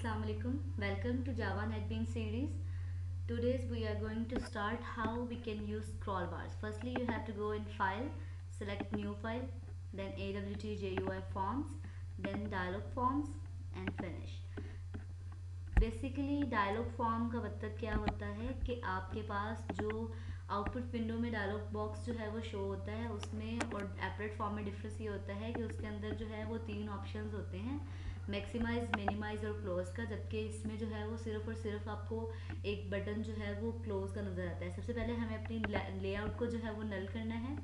Assalamu alaikum. Welcome to Java NetBeans series. Today's we are going to start how we can use scroll bars. Firstly, you have to go in File, select New File, then AWT Forms, then Dialog Forms, and Finish. Basically dialog form का मतलब क्या होता है कि आपके पास जो output window में डायलॉग बॉक्स जो है वो शो होता है उसमें और एपरेट फॉर्म में डिफरेंस ये होता है कि उसके अंदर जो है वो तीन ऑप्शंस होते हैं, मैक्सिमाइज, मिनिमाइज और क्लोज का। जबकि इसमें जो है वो सिर्फ और सिर्फ आपको एक बटन जो है वो क्लोज का नज़र आता है। सबसे पहले हमें अपनी लेआउट को जो है वो नल करना है।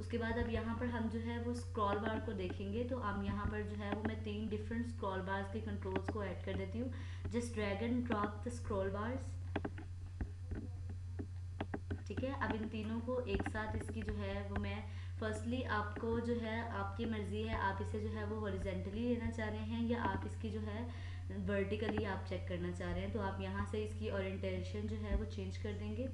उसके बाद अब यहाँ पर हम जो है वो स्क्रॉल बार को देखेंगे, तो हम यहाँ पर जो है वो मैं तीन डिफरेंट स्क्रॉल बार्स के कंट्रोल्स को ऐड कर देती हूँ। Just drag and drop the scroll bars. ठीक है, अब इन तीनों को एक साथ इसकी जो है वो मैं फर्स्टली आपको जो है आपकी मर्ज़ी है, आप इसे जो है वो हॉरिजेंटली लेना चाह रहे हैं या आप इसकी जो है वर्टिकली आप चेक करना चाह रहे हैं। तो आप यहाँ से इसकी ओरिएंटेशन जो है वो चेंज कर देंगे।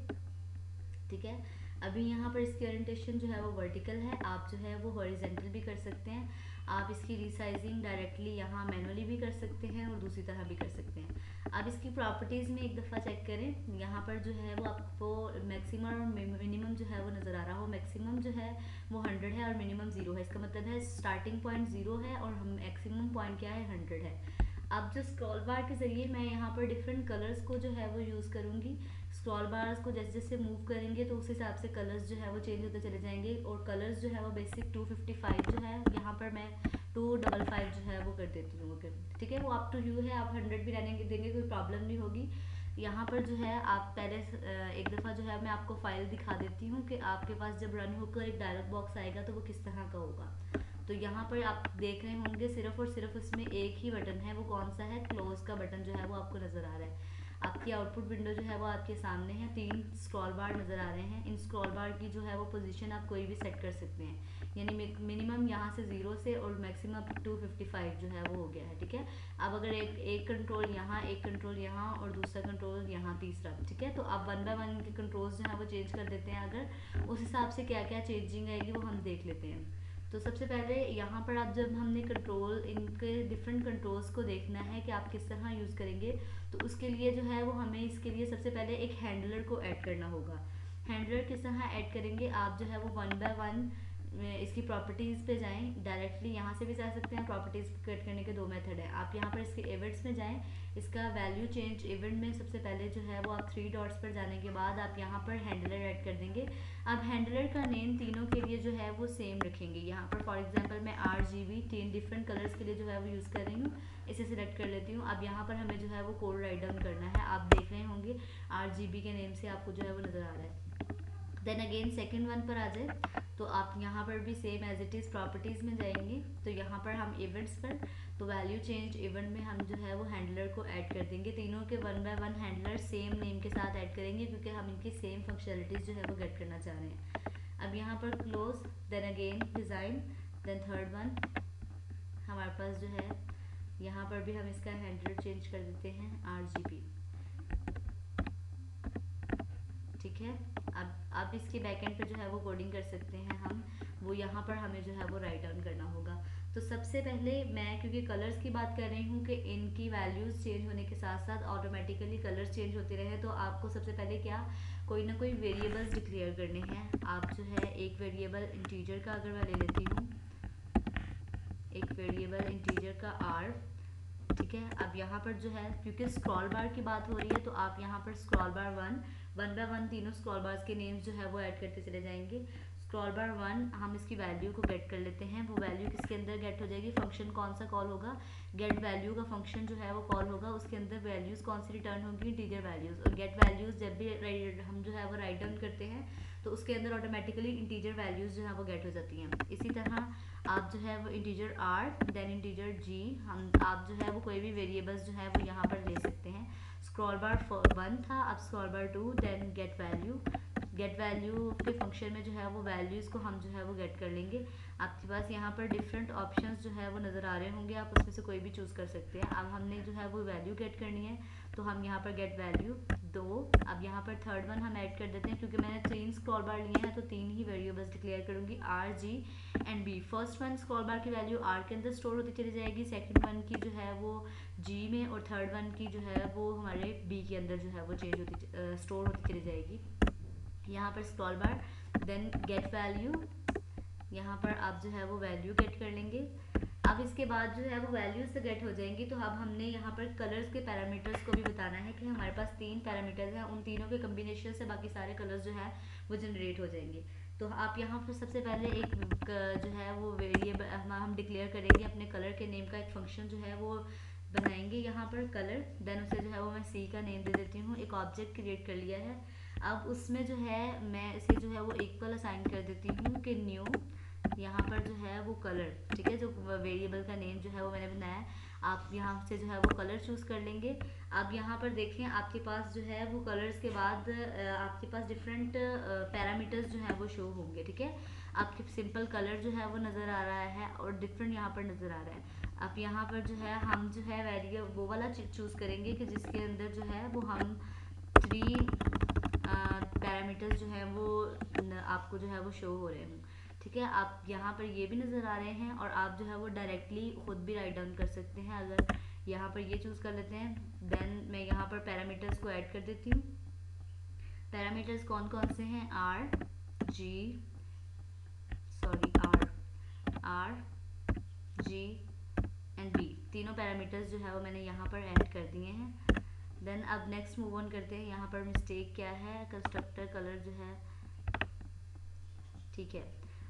ठीक है, अभी यहाँ पर इसकी ओरिएंटेशन जो है वो वर्टिकल है, आप जो है वो हॉरिजेंटल भी कर सकते हैं। आप इसकी रिसाइजिंग डायरेक्टली यहाँ मैनुअली भी कर सकते हैं और दूसरी तरह भी कर सकते हैं। अब इसकी प्रॉपर्टीज़ में एक दफ़ा चेक करें। यहाँ पर जो है वो आपको मैक्सिमम और मिनिमम जो है वो नज़र आ रहा हो। मैक्सिमम जो है वो 100 है और मिनिमम 0 है। इसका मतलब है स्टार्टिंग पॉइंट 0 है और हम मैक्सिमम पॉइंट क्या है, 100 है। अब जो स्क्रॉल बार के ज़रिए मैं यहाँ पर डिफरेंट कलर्स को जो है वो यूज़ करूँगी। स्क्रॉल बार्स को जैसे जैसे मूव करेंगे तो उस हिसाब से कलर्स जो है वो चेंज होते चले जाएंगे। और कलर्स जो है वो बेसिक 255 जो है, यहाँ पर मैं 255 जो है वो कर देती हूँ। ओके, ठीक है, वो अप टू यू है, आप 100 भी रहने देंगे कोई प्रॉब्लम नहीं होगी। यहाँ पर जो है आप पहले एक दफ़ा जो है मैं आपको फाइल दिखा देती हूँ कि आपके पास जब रन होकर एक डायलॉग बॉक्स आएगा तो वो किस तरह का होगा। तो यहाँ पर आप देख रहे होंगे सिर्फ और सिर्फ उसमें एक ही बटन है, वो कौन सा है, क्लोज का बटन जो है वो आपको नज़र आ रहा है। आपकी आउटपुट विंडो जो है वो आपके सामने है, तीन स्क्रॉल बार नज़र आ रहे हैं। इन स्क्रॉल बार की जो है वो पोजीशन आप कोई भी सेट कर सकते हैं, यानी मिनिमम यहाँ से 0 से और मैक्सिमम 255 जो है वो हो गया है। ठीक है, अब अगर एक कंट्रोल यहाँ, एक कंट्रोल यहाँ और दूसरा कंट्रोल यहाँ, तीसरा। ठीक है, तो आप वन बाय वन के कंट्रोल्स जो है वो चेंज कर देते हैं। अगर उस हिसाब से क्या क्या चेंजिंग आएगी वो हम देख लेते हैं। तो सबसे पहले यहाँ पर आप जब हमने कंट्रोल, इनके डिफरेंट कंट्रोल्स को देखना है कि आप किस तरह यूज़ करेंगे, तो उसके लिए जो है वो हमें इसके लिए सबसे पहले एक हैंडलर को ऐड करना होगा। हैंडलर किस तरह ऐड करेंगे, आप जो है वो वन बाय वन इसकी प्रॉपर्टीज़ पे जाएं। डायरेक्टली यहाँ से भी जा सकते हैं। प्रॉपर्टीज़ कट करने के दो मेथड है। आप यहाँ पर इसके इवेंट्स में जाएं, इसका वैल्यू चेंज इवेंट में सबसे पहले जो है वो आप थ्री डॉट्स पर जाने के बाद आप यहाँ पर हैंडलर ऐड कर देंगे। अब हैंडलर का नेम तीनों के लिए जो है वो सेम रखेंगे। यहाँ पर फॉर एग्जांपल मैं RGB तीन डिफरेंट कलर्स के लिए जो है वो यूज़ कर रही हूँ, इसे सिलेक्ट कर लेती हूँ। अब यहाँ पर हमें जो है वो कोड राइट डाउन करना है। आप देख रहे होंगे RGB के नेम से आपको जो है वो नज़र आ रहा है। देन अगेन सेकेंड वन पर आ जाए तो आप यहाँ पर भी same as it is properties में जाएंगे। तो यहाँ पर हम इवेंट्स पर, तो वैल्यू चेंज इवेंट में हम जो है वो हैंडलर को ऐड कर देंगे। तीनों के one by one handler same name के साथ ऐड करेंगे क्योंकि हम इनकी सेम फंक्शनलिटीज़ जो है वो गेट करना चाह रहे हैं। अब यहाँ पर close, then again design, then third one हमारे पास जो है यहाँ पर भी हम इसका हैंडलर चेंज कर देते हैं RGB। ठीक है, अब इसके बैकएंड पे जो है वो कोडिंग कर सकते हैं हम, वो यहाँ पर हमें जो है वो राइट डाउन करना होगा। तो सबसे पहले मैं क्योंकि कलर्स की बात कर रही हूँ कि इनकी वैल्यूज़ चेंज होने के साथ साथ ऑटोमेटिकली कलर्स चेंज होते रहे, तो आपको सबसे पहले क्या, कोई ना कोई वेरिएबल्स डिक्लेयर करने हैं। आप जो है एक वेरिएबल इंटीजर का अगर मैं ले लेती हूँ, एक वेरिएबल इंटीजर का R। ठीक है, अब यहाँ पर जो है क्योंकि स्क्रॉल बार की बात हो रही है तो आप यहाँ पर scroll bar one by one तीनों स्क्रॉल बार्स के नेम्स जो है वो ऐड करते चले जाएंगे। स्क्रॉल बार वन हम इसकी वैल्यू को गेट कर लेते हैं। वो वैल्यू किसके अंदर गेट हो जाएगी, फंक्शन कौन सा कॉल होगा, गेट वैल्यू का फंक्शन जो है वो कॉल होगा। उसके अंदर वैल्यूज़ कौन सी रिटर्न होगी, इंटीजर वैल्यूज़। और गेट वैल्यूज़ जब भी हम जो है वो राइट डाउन करते हैं तो उसके अंदर ऑटोमेटिकली इंटीजर वैल्यूज़ जो है वो गेट हो जाती हैं। इसी तरह आप जो है वो integer R then integer G, हम आप जो है वो कोई भी वेरिएबल्स जो है वो यहाँ पर ले सकते हैं। स्क्रॉल बार वन था, अब scroll bar two, then get value के फंक्शन में जो है वो वैल्यूज़ को हम जो है वो गेट कर लेंगे। आपके पास यहाँ पर डिफरेंट ऑप्शंस जो है वो नज़र आ रहे होंगे, आप उसमें से कोई भी चूज़ कर सकते हैं। अब हमने जो है वो वैल्यू गेट करनी है, तो हम यहाँ पर गेट वैल्यू 2। अब यहाँ पर थर्ड वन हम ऐड कर देते हैं, क्योंकि मैंने 3 स्क्रॉल बार लिए हैं तो 3 ही वेरिएबल्स डिक्लेयर करूँगी, R, G and B. First one scroll bar की वैल्यू आर के अंदर स्टोर होती चली जाएगी, सेकंड वन की जो है वो जी में, और थर्ड वन की जो है वो हमारे बी के अंदर जो है वो चेंज होती स्टोर होती चली जाएगी। यहाँ पर scroll bar, then get value, यहाँ पर आप जो है वो वैल्यू गेट कर लेंगे। अब इसके बाद जो है वो वैल्यूज से गेट हो जाएंगी, तो अब हमने यहाँ पर कलर्स के पैरामीटर्स को भी बताना है कि हमारे पास 3 पैरामीटर्स हैं, उन तीनों के कम्बिनेशन से बाकी सारे कलर्स जो है वो जनरेट हो जाएंगे। तो आप यहाँ पर सबसे पहले एक जो है वो वेरिएबल हम डिक्लेयर करेंगे, अपने कलर के नेम का एक फंक्शन जो है वो बनाएंगे यहाँ पर कलर, देन उसे जो है वो मैं सी का नेम दे देती हूँ। एक ऑब्जेक्ट क्रिएट कर लिया है, अब उसमें जो है मैं इसे जो है वो इक्वल असाइन कर देती हूँ कि न्यू, यहाँ पर जो है वो कलर, ठीक है, जो वेरिएबल का नेम जो है वो मैंने बनाया है, आप यहाँ से जो है वो कलर चूज़ कर लेंगे। अब यहाँ पर देखें आपके पास जो है वो कलर्स के बाद आपके पास डिफरेंट पैरामीटर्स जो है वो शो होंगे, ठीक है। आपके सिंपल कलर जो है वो नज़र आ रहा है और डिफरेंट यहाँ पर नज़र आ रहा है। अब यहाँ पर जो है हम जो है वेरिएबल वो वाला चूज़ करेंगे कि जिसके अंदर जो है वो हम 3 पैरामीटर्स जो है वो आपको जो है वो शो हो रहे हैं, ठीक है। आप यहाँ पर ये भी नज़र आ रहे हैं, और आप जो है वो डायरेक्टली खुद भी राइट डाउन कर सकते हैं। अगर यहाँ पर ये चूज़ कर लेते हैं, देन मैं यहाँ पर पैरामीटर्स को ऐड कर देती हूँ। पैरामीटर्स कौन कौन से हैं, R, G, R, G and B, तीनों पैरामीटर्स जो है वो मैंने यहाँ पर ऐड कर दिए हैं। देन अब नेक्स्ट मूव ऑन करते हैं। यहाँ पर मिस्टेक क्या है, कंस्ट्रक्टर कलर जो है, ठीक है।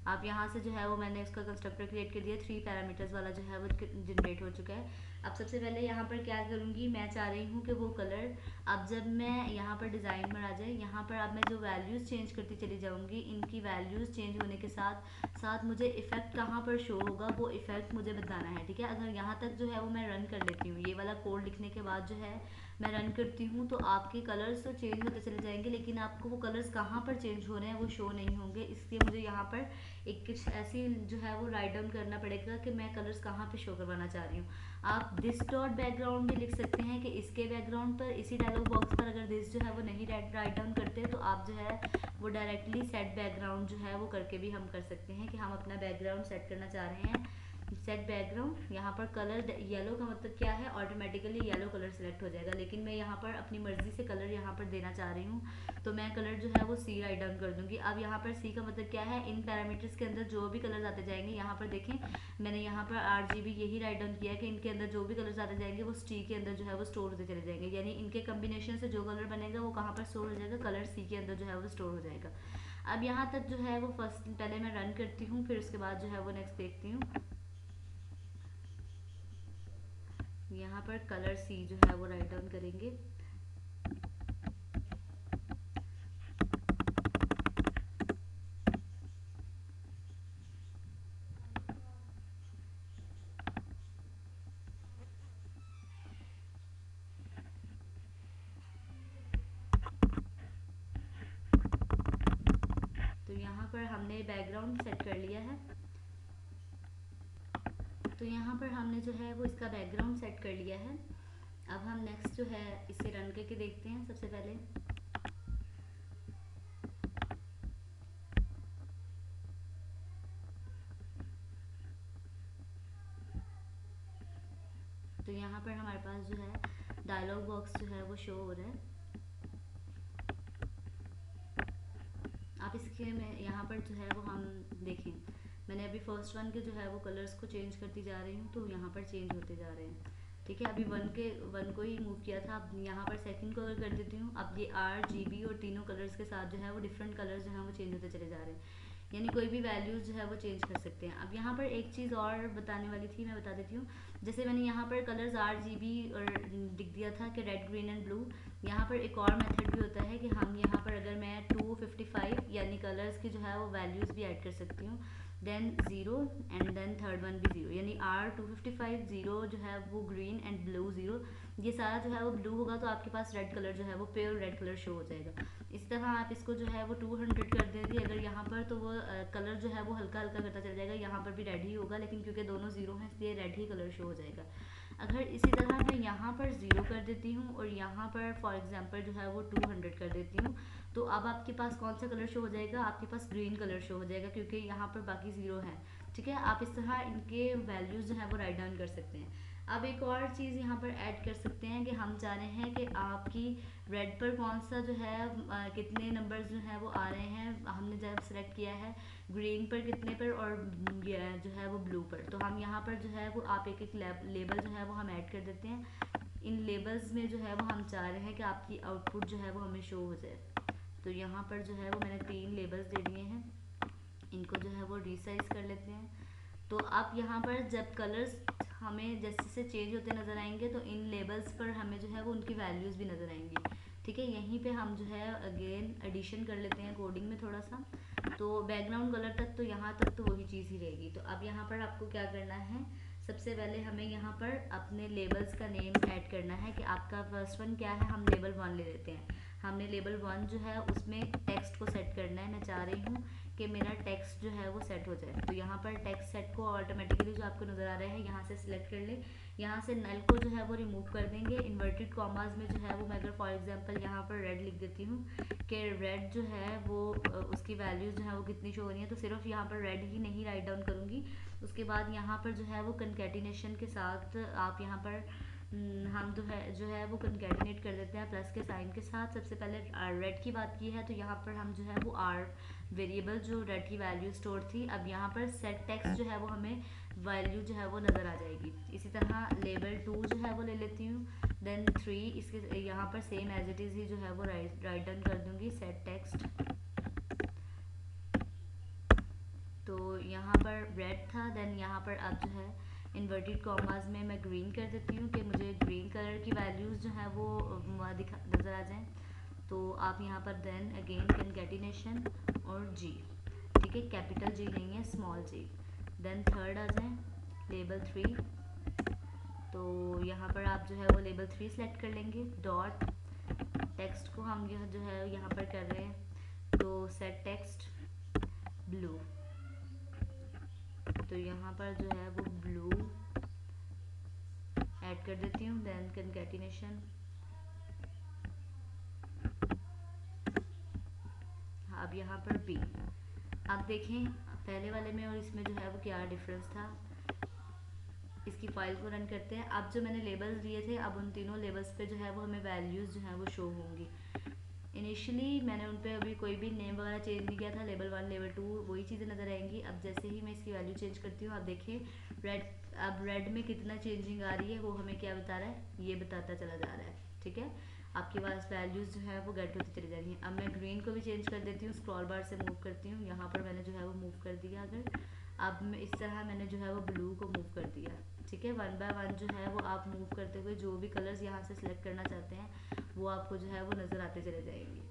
आप यहाँ से जो है वो मैंने इसका कंस्ट्रक्टर क्रिएट कर दिया, 3 पैरामीटर्स वाला जो है वो जनरेट हो चुका है। अब सबसे पहले यहाँ पर क्या करूँगी, मैं चाह रही हूँ कि वो कलर अब जब मैं यहाँ पर डिज़ाइन में आ जाए, यहाँ पर अब मैं जो वैल्यूज़ चेंज करती चली जाऊँगी, इनकी वैल्यूज़ चेंज होने के साथ साथ मुझे इफेक्ट कहाँ पर शो होगा वो इफेक्ट मुझे बताना है, ठीक है। अगर यहाँ तक जो है वो मैं रन कर लेती हूँ, ये वाला कोड लिखने के बाद जो है मैं रन करती हूँ, तो आपके कलर्स तो चेंज होते चले जाएंगे, लेकिन आपको वो कलर्स कहाँ पर चेंज हो रहे हैं वो शो नहीं होंगे। इसलिए मुझे यहाँ पर एक कुछ ऐसी जो है वो राइट डाउन करना पड़ेगा कि मैं कलर्स कहाँ पे शो करवाना चाह रही हूँ। आप दिस डॉट बैकग्राउंड भी लिख सकते हैं कि इसके बैकग्राउंड पर, इसी डायलॉग बॉक्स पर अगर दिस जो है वो नहीं राइट डाउन करते तो आप जो है वो डायरेक्टली सेट बैकग्राउंड जो है वो करके भी हम कर सकते हैं कि हम अपना बैकग्राउंड सेट करना चाह रहे हैं। सेट बैकग्राउंड, यहाँ पर कलर येलो का मतलब क्या है, ऑटोमेटिकली येलो कलर सेलेक्ट हो जाएगा, लेकिन मैं यहाँ पर अपनी मर्जी से कलर यहाँ पर देना चाह रही हूँ, तो मैं कलर जो है वो सी राइट डाउन कर दूंगी। अब यहाँ पर सी का मतलब क्या है, इन पैरामीटर्स के अंदर जो भी कलर आते जाएंगे, यहाँ पर देखें मैंने यहाँ पर RGB यही राइट डाउन किया है कि इनके अंदर जो भी कलर आते जाएंगे वो सी के अंदर जो है वो स्टोर होते चले जाएंगे, यानी इनके कम्बिनेशन से जो कलर बनेगा वो कहाँ पर स्टोर हो जाएगा, कलर सी के अंदर जो है वो स्टोर हो जाएगा। अब यहाँ तक जो है वो फर्स्ट पहले मैं रन करती हूँ, फिर उसके बाद जो है वो नेक्स्ट देखती हूँ। यहाँ पर कलर सी जो है वो राइट डाउन करेंगे। तो यहाँ पर हमने बैकग्राउंड सेट कर लिया है, तो यहाँ पर हमने जो है वो इसका बैकग्राउंड सेट कर लिया है। अब हम नेक्स्ट जो है इसे रन करके देखते हैं। सबसे पहले तो यहाँ पर हमारे पास जो है डायलॉग बॉक्स जो है वो शो हो रहा है। आप इसके में यहाँ पर जो है वो हम देखें, मैंने अभी फर्स्ट वन के जो है वो कलर्स को चेंज करती जा रही हूँ, तो यहाँ पर चेंज होते जा रहे हैं, ठीक है। अभी वन को ही मूव किया था, अब यहाँ पर सेकंड को अगर कर देती हूँ, अब ये RGB और तीनों कलर्स के साथ जो है वो डिफरेंट कलर्स जो है वो चेंज होते चले जा रहे हैं, यानी कोई भी वैल्यूज़ जो है वो चेंज कर सकते हैं। अब यहाँ पर एक चीज़ और बताने वाली थी, मैं बता देती हूँ। जैसे मैंने यहाँ पर कलर्स RGB और दिख दिया था कि रेड, ग्रीन एंड ब्लू, यहाँ पर एक और मेथड भी होता है कि हम यहाँ पर अगर मैं 255 यानी कलर्स की जो है वो वैल्यूज़ भी ऐड कर सकती हूँ, then 0 and then third one भी 0, यानी R255 0 जो है वो ग्रीन एंड ब्लू 0, ये सारा जो है वो ब्लू होगा तो आपके पास रेड कलर जो है वो प्योर रेड कलर शो हो जाएगा। इसी तरह आप इसको जो है वो 200 कर देंगे अगर यहाँ पर, तो वो कलर जो है वो हल्का हल्का करता चल जाएगा, यहाँ पर भी रेड ही होगा, लेकिन क्योंकि दोनों 0 हैं इसलिए रेड ही कलर शो हो जाएगा। अगर इसी तरह मैं यहाँ पर 0 कर देती हूँ और यहाँ पर फॉर एग्जांपल जो है वो 200 कर देती हूँ, तो अब आपके पास कौन सा कलर शो हो जाएगा, आपके पास ग्रीन कलर शो हो जाएगा, क्योंकि यहाँ पर बाकी 0 है। ठीक है, आप इस तरह इनके वैल्यूज़ जो है वो राइट डाउन कर सकते हैं। अब एक और चीज़ यहाँ पर ऐड कर सकते हैं कि हम चाह रहे हैं कि आपकी रेड पर कौन सा जो है कितने नंबर्स जो है वो आ रहे हैं, हमने जब सेलेक्ट किया है ग्रीन पर कितने पर और जो है वो ब्लू पर, तो हम यहाँ पर जो है वो आप एक एक लेबल जो है वो हम ऐड कर देते हैं। इन लेबल्स में जो है वो हम चाह रहे हैं कि आपकी आउटपुट जो है वो हमें शो हो जाए। तो यहाँ पर जो है वो मैंने 3 लेबल्स दे दिए हैं, इनको जो है वो रीसाइज कर लेते हैं। तो आप यहाँ पर जब कलर्स हमें जैसे जैसे चेंज होते नज़र आएंगे तो इन लेबल्स पर हमें जो है वो उनकी वैल्यूज़ भी नज़र आएंगी। ठीक है, यहीं पे हम जो है अगेन एडिशन कर लेते हैं कोडिंग में थोड़ा सा। तो बैकग्राउंड कलर तक तो यहाँ तक तो वही चीज़ ही रहेगी। तो अब यहाँ पर आपको क्या करना है, सबसे पहले हमें यहाँ पर अपने लेबल्स का नेम ऐड करना है कि आपका फर्स्ट वन क्या है। हम लेबल 1 ले लेते हैं। हमने लेबल 1 जो है उसमें टेक्स्ट को सेट करना है। मैं चाह रही हूँ कि मेरा टेक्स्ट जो है वो सेट हो जाए। तो यहाँ पर टेक्स्ट सेट को ऑटोमेटिकली जो आपको नज़र आ रहा है यहाँ से सिलेक्ट कर ले। यहाँ से नल को जो है वो रिमूव कर देंगे। इन्वर्टेड कॉमास में जो है वो मैं अगर फॉर एग्जांपल यहाँ पर रेड लिख देती हूँ कि रेड जो है वो उसकी वैल्यूज़ जो है वो कितनी शो हो रही है, तो सिर्फ यहाँ पर रेड ही नहीं राइट डाउन करूँगी। उसके बाद यहाँ पर जो है वो कंकैटिनेशन के साथ आप यहाँ पर हम जो है वो कंकैटिनेट कर देते हैं प्लस के साइन के साथ। सबसे पहले रेड की बात की है तो यहाँ पर हम जो है वो आर वेरिएबल जो रेड की वैल्यू स्टोर थी, अब यहाँ पर सेट टेक्स्ट जो है वो हमें वैल्यू जो है वो नज़र आ जाएगी। इसी तरह लेबल 2 जो है वो ले लेती हूँ, देन 3 इसके यहाँ पर सेम एज इट इज़ ही जो है वो राइट डाउन कर दूँगी सेट टेक्स्ट। तो यहाँ पर रेड था, देन यहाँ पर अब जो है इन्वर्टेड कॉमास में मैं ग्रीन कर देती हूँ कि मुझे ग्रीन कलर की वैल्यूज़ जो है वो नज़र आ जाएँ। तो आप यहाँ पर देन अगेन कंकैटिनेशन और जी, ठीक है, कैपिटल जी नहीं है, स्मॉल जी। देन थर्ड आ जाएँ लेबल 3। तो यहाँ पर आप जो है वो लेबल 3 सेलेक्ट कर लेंगे। डॉट टेक्स्ट को हम यह जो है यहाँ पर कर रहे हैं, तो सेट टेक्स्ट ब्लू। तो यहाँ पर जो है वो ब्लू ऐड कर देती हूँ, देन कंकैटिनेशन। अब यहाँ पर बी। आप देखें पहले वाले में और इसमें जो है वो क्या डिफरेंस था। इसकी फाइल को रन करते हैं। अब जो मैंने लेबल्स दिए थे अब उन तीनों लेबल्स पे जो है वो हमें वैल्यूज़ जो है वो शो होंगी। इनिशियली मैंने उन पर अभी कोई भी नेम वगैरह चेंज नहीं किया था। लेवल 1 लेवल 2 वही चीज़ें नज़र आएंगी। अब जैसे ही मैं इसकी वैल्यू चेंज करती हूँ, आप देखिए रेड, अब रेड में कितना चेंजिंग आ रही है वो हमें क्या बता रहा है, ये बताता चला जा रहा है। ठीक है, आपके पास वैल्यूज़ जो है वो गेट होती चली जा रही हैं। अब मैं ग्रीन को भी चेंज कर देती हूँ, स्क्रॉल बार से मूव करती हूँ, यहाँ पर मैंने जो है वो मूव कर दिया। अगर अब मैं इस तरह मैंने जो है वो ब्लू को मूव कर दिया। ठीक है, 1 बाय 1 जो है वो आप मूव करते हुए जो भी कलर्स यहाँ से सिलेक्ट करना चाहते हैं वो आपको जो है वो नज़र आते चले जाएंगे।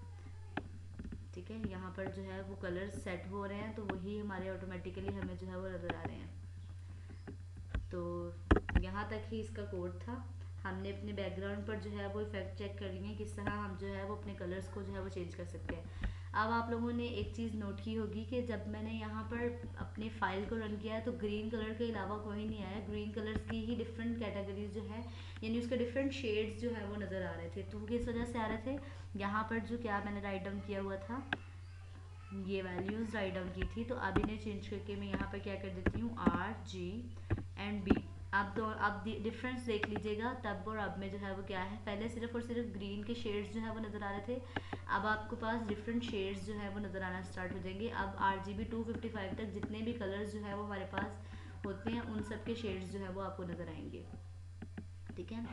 ठीक है, यहाँ पर जो है वो कलर्स सेट हो रहे हैं तो वही हमारे ऑटोमेटिकली हमें जो है वो नज़र आ रहे हैं। तो यहाँ तक ही इसका कोड था। हमने अपने बैकग्राउंड पर जो है वो इफेक्ट चेक कर लिए किस तरह हम जो है वो अपने कलर्स को जो है वो चेंज कर सकते हैं। अब आप लोगों ने एक चीज़ नोट की होगी कि जब मैंने यहाँ पर अपनी फाइल को रन किया तो ग्रीन कलर के अलावा कोई नहीं आया। ग्रीन कलर्स की ही डिफरेंट कैटेगरीज जो है यानी उसके डिफरेंट शेड्स जो है वो नज़र आ रहे थे। तो वो किस वजह से आ रहे थे, यहाँ पर जो क्या मैंने राइट डाउन किया हुआ था ये वैल्यूज़ राइट डाउन की थी। तो अब इन्हें चेंज करके मैं यहाँ पर क्या कर देती हूँ RGB। अब डिफरेंस देख लीजिएगा तब और अब में जो है वो क्या है। पहले सिर्फ और सिर्फ ग्रीन के शेड्स जो है वो नज़र आ रहे थे, अब आपके पास डिफरेंट शेड्स जो है वो नज़र आना स्टार्ट हो जाएंगे। अब RGB 255 तक जितने भी कलर्स जो है वो हमारे पास होते हैं उन सब के शेड्स जो है वो आपको नज़र आएंगे। ठीक है,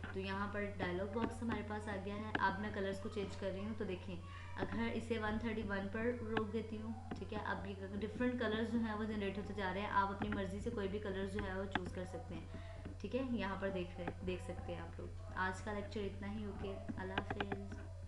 तो यहाँ पर डायलॉग बॉक्स हमारे पास आ गया है। अब मैं कलर्स को चेंज कर रही हूँ तो देखें अगर इसे 131 पर रोक देती हूँ, ठीक है, अब ये डिफरेंट कलर्स जो हैं वो जनरेट होते जा रहे हैं। आप अपनी मर्जी से कोई भी कलर्स जो है वो चूज़ कर सकते हैं। ठीक है, यहाँ पर देख सकते हैं आप लोग। आज का लेक्चर इतना ही, ओके, अल्लाह हाफिज़।